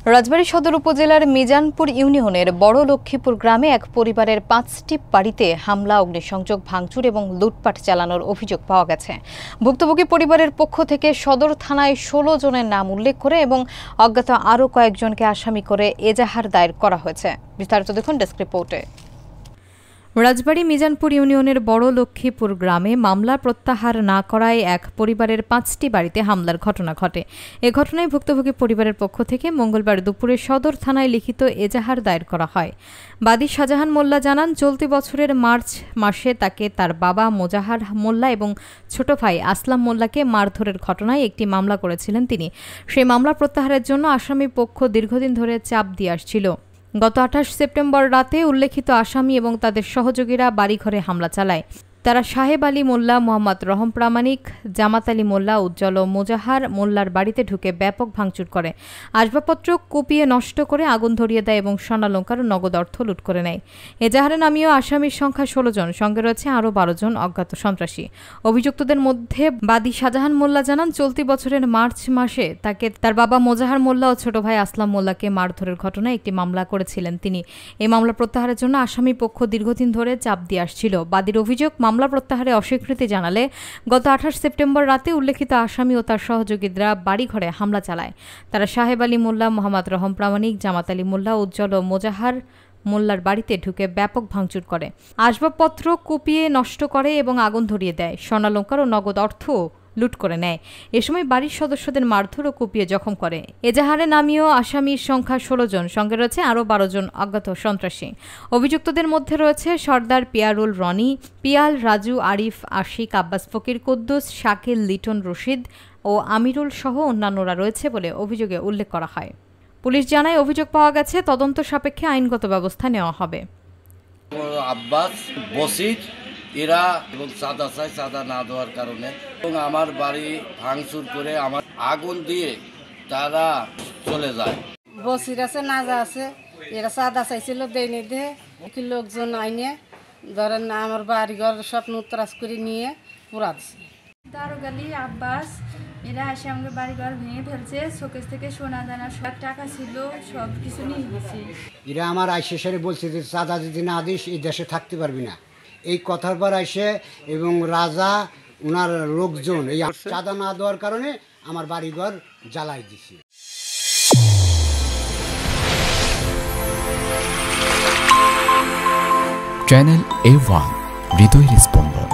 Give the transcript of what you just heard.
রাজবাড়ী সদর উপজেলার মিজানপুর ইউনিয়নের বড় লক্ষ্মীপুর গ্রামে এক পরিবারের ৫টি বাড়িতে হামলা, অগ্নিসংযোগ, ভাঙচুর এবং লুটপাট চালানোর অভিযোগ পাওয়া গেছে। ভুক্তভোগী পরিবারের পক্ষ থেকে সদর থানায় ১৬ জনের নাম উল্লেখ করে এবং অজ্ঞাত আরও কয়েকজনকে আসামি করে এজাহার দায়ের করা হয়েছে। বিস্তারিত দেখুন ডেস্ক রিপোর্টে। রাজবাড়ী মিজানপুর ইউনিয়নের বড় লক্ষ্মীপুর গ্রামে মামলা প্রত্যাহার না করায় এক পরিবারের ৫টি বাড়িতে হামলার ঘটনা ঘটে। এ ঘটনায় ভুক্তভোগী পরিবারের পক্ষ থেকে মঙ্গলবার দুপুরে সদর থানায় লিখিত এজাহার দায়ের করা হয়। বাদী শাহজাহান মোল্লা জানান, চলতি বছরের মার্চ মাসে তাকে তার বাবা মোজাহার মোল্লা এবং ছোট ভাই আসলাম মোল্লাকে মারধরের ঘটনায় একটি মামলা করেছিলেন তিনি। সেই মামলা প্রত্যাহারের জন্য আসামি পক্ষ দীর্ঘদিন ধরে চাপ দিয়ে আসছিল। গত ২৮ সেপ্টেম্বর রাতে উল্লেখিত আসামি এবং তাদের সহযোগীরা বাড়িঘরে হামলা চালায়। তারা সাহেব আলী মোল্লা, মোহাম্মদ রহম প্রামাণিক, জামাত আলী মোল্লা, উজ্জ্বল ও মোজাহার মোল্লার বাড়িতে ঢুকে ব্যাপক ভাঙচুর করে, আসবাবপত্র কুপিয়ে নষ্ট করে আগুন ধরিয়ে দেয় এবং স্বর্ণালংকার ও নগদ অর্থ লুট করে নেয়। এজাহারে নামীয় আসামির সংখ্যা ১৬ জন, সঙ্গে রয়েছে আরও ১২ জন অজ্ঞাত সন্ত্রাসী। অভিযুক্তদের মধ্যে বাদী শাহজাহান মোল্লা জানান, চলতি বছরের মার্চ মাসে তাকে তার বাবা মোজাহার মোল্লা ও ছোট ভাই আসলাম মোল্লাকে মারধরের ঘটনায় একটি মামলা করেছিলেন তিনি। এই মামলা প্রত্যাহারের জন্য আসামি পক্ষ দীর্ঘদিন ধরে চাপ দিয়ে আসছিল। বাদীর অভিযোগ, মামলা প্রত্যাহারে অস্বীকৃতি জানালে গত ২৮ সেপ্টেম্বর রাতে উল্লেখিত আসামি ও তার সহযোগীরা বাড়িঘরে হামলা চালায়। তারা সাহেব আলী মোল্লা, মোহাম্মদ রহম প্রামাণিক, জামাত আলী মোল্লা, উজ্জ্বল ও মোজাহার মোল্লার বাড়িতে ঢুকে ব্যাপক ভাঙচুর করে, আসবাবপত্র কুপিয়ে নষ্ট করে এবং আগুন ধরিয়ে দেয়, স্বর্ণালংকার ও নগদ অর্থ লুট করে নেয়। এ সময় বাড়ির সদস্যদের মারধর ও কুপিয়ে জখম করে। এজাহারে নামীয় আসামির সংখ্যা ১৬ জন, সঙ্গে রয়েছে আরও ১২ জন অজ্ঞাত সন্ত্রাসী। অভিযুক্তদের মধ্যে রয়েছে সর্দার পিয়ারুল রনি, পিয়াল, রাজু, আরিফ, আশিক, আব্বাস ফকির, কুদ্দুস, শাকিল, লিটন, রশিদ ও আমিরুল সহ অন্যান্যরা রয়েছে বলে অভিযোগে উল্লেখ করা হয়। পুলিশ জানায়, অভিযোগ পাওয়া গেছে, তদন্ত সাপেক্ষে আইনগত ব্যবস্থা নেওয়া হবে। আব্বাস, বসির এরা এবং চাঁদা চাই, চাঁদা না দেওয়ার কারণে এবং আমার বাড়ি ভাঙচুর করে আমার আগুন দিয়ে তারা চলে যায়। বসির আছে, নাজা আছে, এরা চাঁদা চাইছিল, দেয়নি দে কি লোকজন আইনে ধরেন আমার বাড়িঘর সব নুতরাজ করে নিয়ে পুরা দিছে। দারোগালি, আব্বাস এরা এসে আমাকে বাড়িঘর ভেঙে ফেলছে, শোকেস থেকে সোনা দানা সব টাকা ছিল সব কিছু নিয়ে গেছে। এরা আমার আইসে সারে বলছে যে চাঁদা যদি না দিস এই দেশে থাকতে পারবি না। এই কথার পর আইসে এবং রাজা ওনার লোকজন এই চাঁদা না দেওয়ার কারণে আমার বাড়িঘর জ্বালাই দিছে। চ্যানেল A1 হৃদয়ের স্পন্দন।